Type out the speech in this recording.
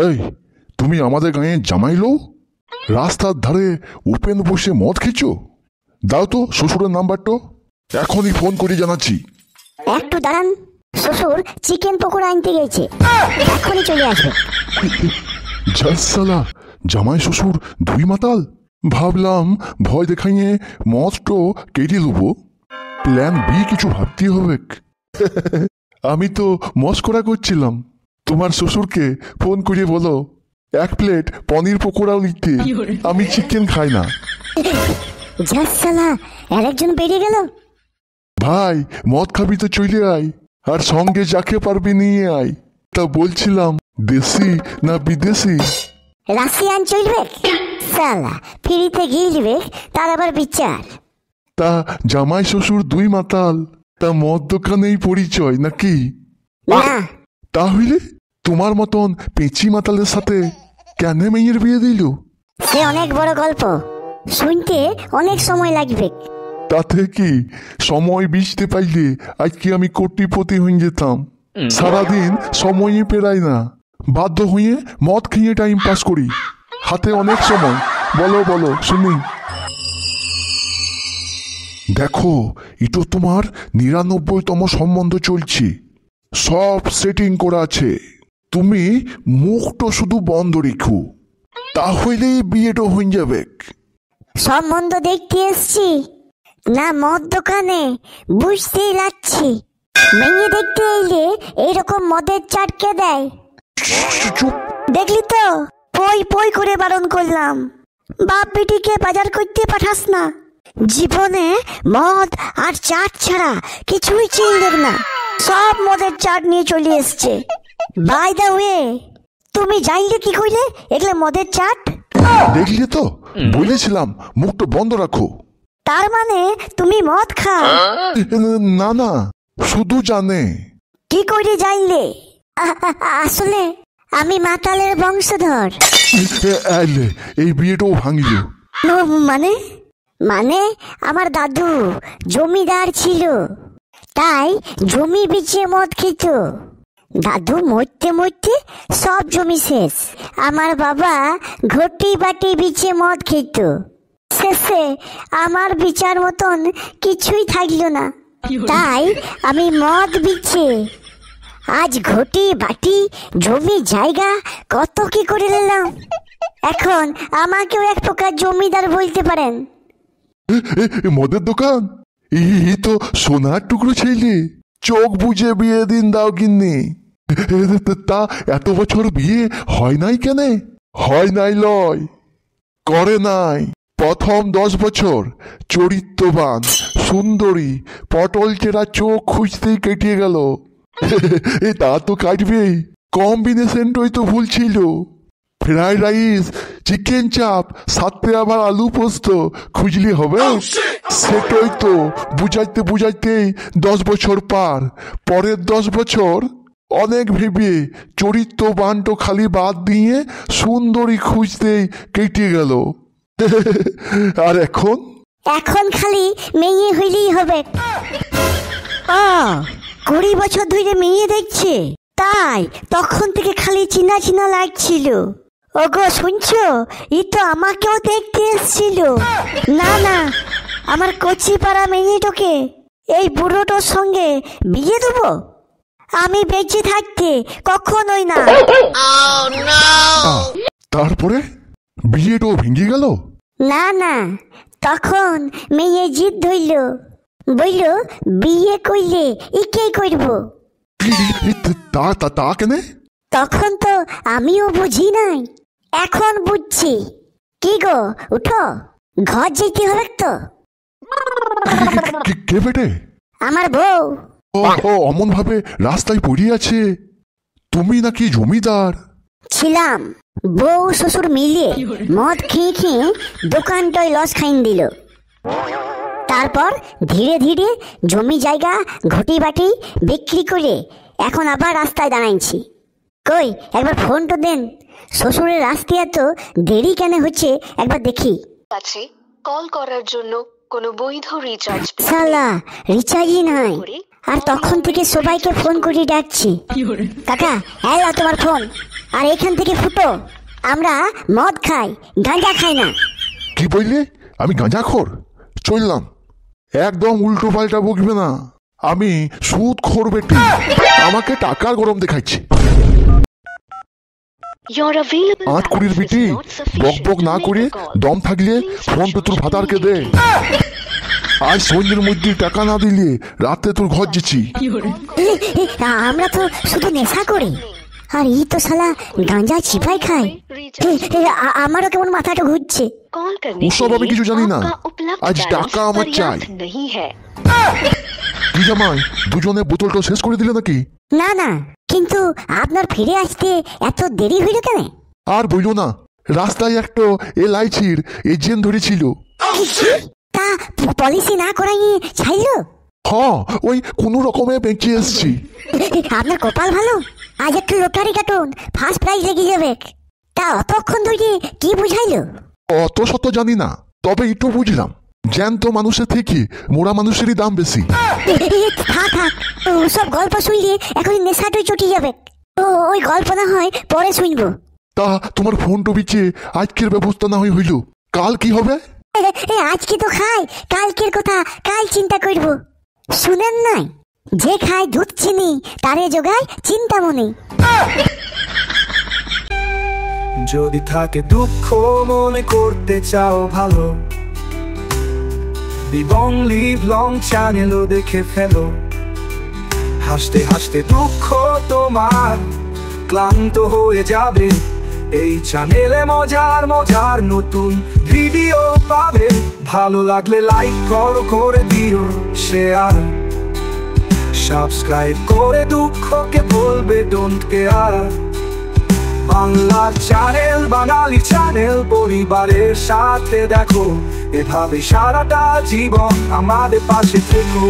এই, তুমি আমাদের গাঁয়ে জামাই লো? রাস্তার ধারে ওপেন বসে মদ খেছো? দাও তো শ্বশুরের নাম্বারটা, এখনই ফোন করে জানাচ্ছি। একটু দাঁড়ান, শ্বশুর চিকেন পকোড়া আনতে গেছে, এখনই চলে আসবে। সালা, জামাই শ্বশুর দুই মাতাল। ভাবলাম ভয় দেখাইয়ে মদটো কেটে দেবো, প্ল্যান বি কিছু ভাবতে হবে। আমি তো মস্করা করছিলাম। তোমার শ্বশুরকে ফোন করে বলো 1 প্লেট পনির পকোড়াও নিতে, আমি চিকেন খাই না। সালা, আরেকজন বেরিয়ে গেল। ভাই, মদ খাবি তো চলে আয়, আর সঙ্গে যাকে পারবি নিয়ে আয়। তা বলছিলাম, দেশি না বিদেশি? রাশিয়ান চলবে? সালা, ফ্রিতে গিলবে, তার আবার বিচার। তা জামাই শ্বশুর দুই মাতাল, তা মদ দোকানেই পরিচয় নাকি? না। তাহলে তোমার মতন পেঁচি মাতালের সাথে কেন মেয়ের বিয়ে দিল? সে অনেক বড় গল্প, শুনতে অনেক সময় লাগবে। তাতে কি, সময় বিছতে পাইলে আজকে আমি কোটিপতি হয়ে যেতাম। সারাদিন সময়ই পেরাই না, বাধ্য হয়ে মদ খেয়ে টাইম পাস করি, হাতে অনেক সময়। বলো বলো শুনি। দেখো, এটা তোমার 99তম সম্বন্ধ চলছে, সব সেটিং করা আছে। তুমি মুখটা শুধু বন্ধ রেখো, তাহলেই বিয়েটা হয়ে যাবে। সম্বন্ধ দেখতে এসছি না মদ দোকানে, বুঝতেই লাগছি। মেয়ে দেখতে এলে এইরকম মদের চাটকে দেয়। চুপ। দেখলি তো, পই পই করে বারণ করলাম। বাপ বেটিকে বাজার করতে পাঠাস না। জীবনে মদ আর চাট ছাড়া কিছুই চিনলেন না, সব মদের চাট নিয়ে চলে এসছে। বাই দা ওয়ে, তুমি জানলে কি কইলে এগুলো মদের চাট? দেখলে তো, বলেছিলাম মুখটা বন্ধ রাখো। তার মানে তুমি মদ খাও? না না, শুধু জানে। কি করে জানলে? আসলে আমি মাতালের বংশধর। এই বিয়েটাও ভাঙিল। মানে মানে আমার দাদু জমিদার ছিল, তাই জমি বেচে মদ খেত। দাদু মরতে মরতে সব জমি শেষ। আমার বাবা ঘটি বাটি বেচে মদ খেত। শেষে আমার বিচার মতন কিছুই থাকলো না, তাই আমি মদ বিছে আজ ঘটি বাটি জমি জায়গা কত কি করে নিলাম। এখন আমাকেও এক প্রকার জমিদার বলতে পারেন। মদের দোকান, এই তো সোনার টুকরো ছেলে। চোখ বুঝে বিয়ে দিন দাও গিন্নি। তা এত বছর বিয়ে হয় নাই কেন? হয় নাই লয়, করে নাই। প্রথম 10 বছর চরিত্রবান সুন্দরী পটল চেরা চোখ খুঁজতেই কেটে গেল। তা তো কাটবেই, কম্বিনেশনটাই তো ভুল ছিল। ফ্রাইড রাইস, চিকেন চাপ, সাথে আবার আলু পোস্ত খুঁজলি হবে? সেটাই তো বুঝাইতে বুঝাইতেই 10 বছর পার। পরের 10 বছর অনেক ভেবে চরিত্রবানটা খালি বাদ দিয়ে সুন্দরী খুঁজতেই কেটে গেল। আর এখন এখন খালি মেয়ে হইলেই হবে। 20 বছর ধরে মেয়ে দেখছে, তাই তখন থেকে খালি চিনা চিনা লাগছিল। ওগো শুনছো, ই তো আমাকেও দেখতে এসছিল। না না, আমার কচি পাড়া মেয়েটাকে এই বুড়োটার সঙ্গে বিয়ে দেবো? আমি বেঁচে থাকতে কখনোই না। তারপরে বিয়েটাও ভেঙে গেল? না না, তখন মেয়ে জিদ ধরল, বলল বিয়ে করলে ইকে করব। তা কেন? তখন তো আমিও বুঝি নাই, এখন বুঝছি। কি গো, উঠো, ঘর যেতে হবে তো। কে বেটে? আমার বউ। ও অমন ভাবে রাস্তায় পড়ে আছে। তুমি নাকি জমিদার? ছিলাম। বউ শ্বশুর মিলিয়ে মদ খেয়ে খেয়ে দোকানটায় লস খাইন দিল। তারপর ধীরে ধীরে জমি জায়গা ঘটি বাটি বিক্রি করে এখন আবার রাস্তায় দাঁড়াইছি। কই একবার ফোন তো দেন, শ্বশুরের রাস্তা এত দেরি কেন হচ্ছে একবার দেখি। আছে কল করার জন্য কোনো বৈধ রিচার্জ সালা, রিচার্জই নাই, আর তখন থেকে সবাইকে ফোন করে ডাকছি, কাকা এলো তোমার ফোন, আর এখান থেকে ফুটো। আমরা মদ খাই, গাঁজা খাই না। কি বললে? আমি গাঁজাখোর? চললাম। একদম উল্টো পাল্টা বকবে না, আমি সুদখোর বেটি। আমাকে টাকার গরম দেখাচ্ছে। আট কুড়ির বেটি, বক বক না করে দম থাকলে ফোন তো তোর ভাতারকে দে। আজ সন্ধ্যের মধ্যে টাকা না দিলে রাতে তোর ঘর যেছি। আমরা তো শুধু নেশা করি, আর ই তো শালা গাঁজা চিপাই খায়। আমারও কেমন মাথাটা ঘুরছে। ওসব আমি কিছু জানি না, আজ টাকা আমার চাই। কি জামাই, দুজনে বোতলটা শেষ করে দিলে নাকি? না না, কিন্তু আপনার ফিরে আসতে এত দেরি হইল কেন? আর বইল না, রাস্তায় একটা LICর এজেন্ট ধরেছিল। তা পলিসি না করাইয়ে ছাইল? হ্যাঁ, ওই কোনো রকমে বেঁচে এসছি। আপনার কপাল ভালো, আজ একটু লটারি কাটুন, ফার্স্ট প্রাইজ লেগে যাবে। তা অতক্ষণ ধরে কি বুঝাইলো? অত শত জানি না, তবে একটু বুঝলাম, জ্যান্ত মানুষের থেকে মোড়া মানুষেরই দাম বেশি। থাক থাক, ওসব গল্প শুনলে এখন নেশাটাই চটে যাবে। ওই গল্প না হয় পরে শুনবো। তা তোমার ফোন টবিছে আজকের ব্যবস্থা না হইল, কাল কি হবে? আজকে তো খাই, কালকের কথা কাল চিন্তা করব। শুনেন নাই, যে খায় দুধ চিনি তারে জোগায় চিন্তা মনে। যদি থাকে দুঃখ মনে করতে চাও ভালো, বিবং লিভ লং চ্যানেলও দেখে ফেলো। হাসতে হাসতে দুঃখ তোমার ক্লান্ত হয়ে যাবে। এই চ্যানেলে মজার মজার নতুন ভিডিও পাবে। ভালো লাগলে লাইক করে দিও শেয়ার, সাবস্ক্রাইব করে দুঃখকে বলবে don't care. Bangla channel, Bangali channel, পরিবারের সাথে দেখো। এভাবে সারাটা জীবন আমাদের পাশে থেকো।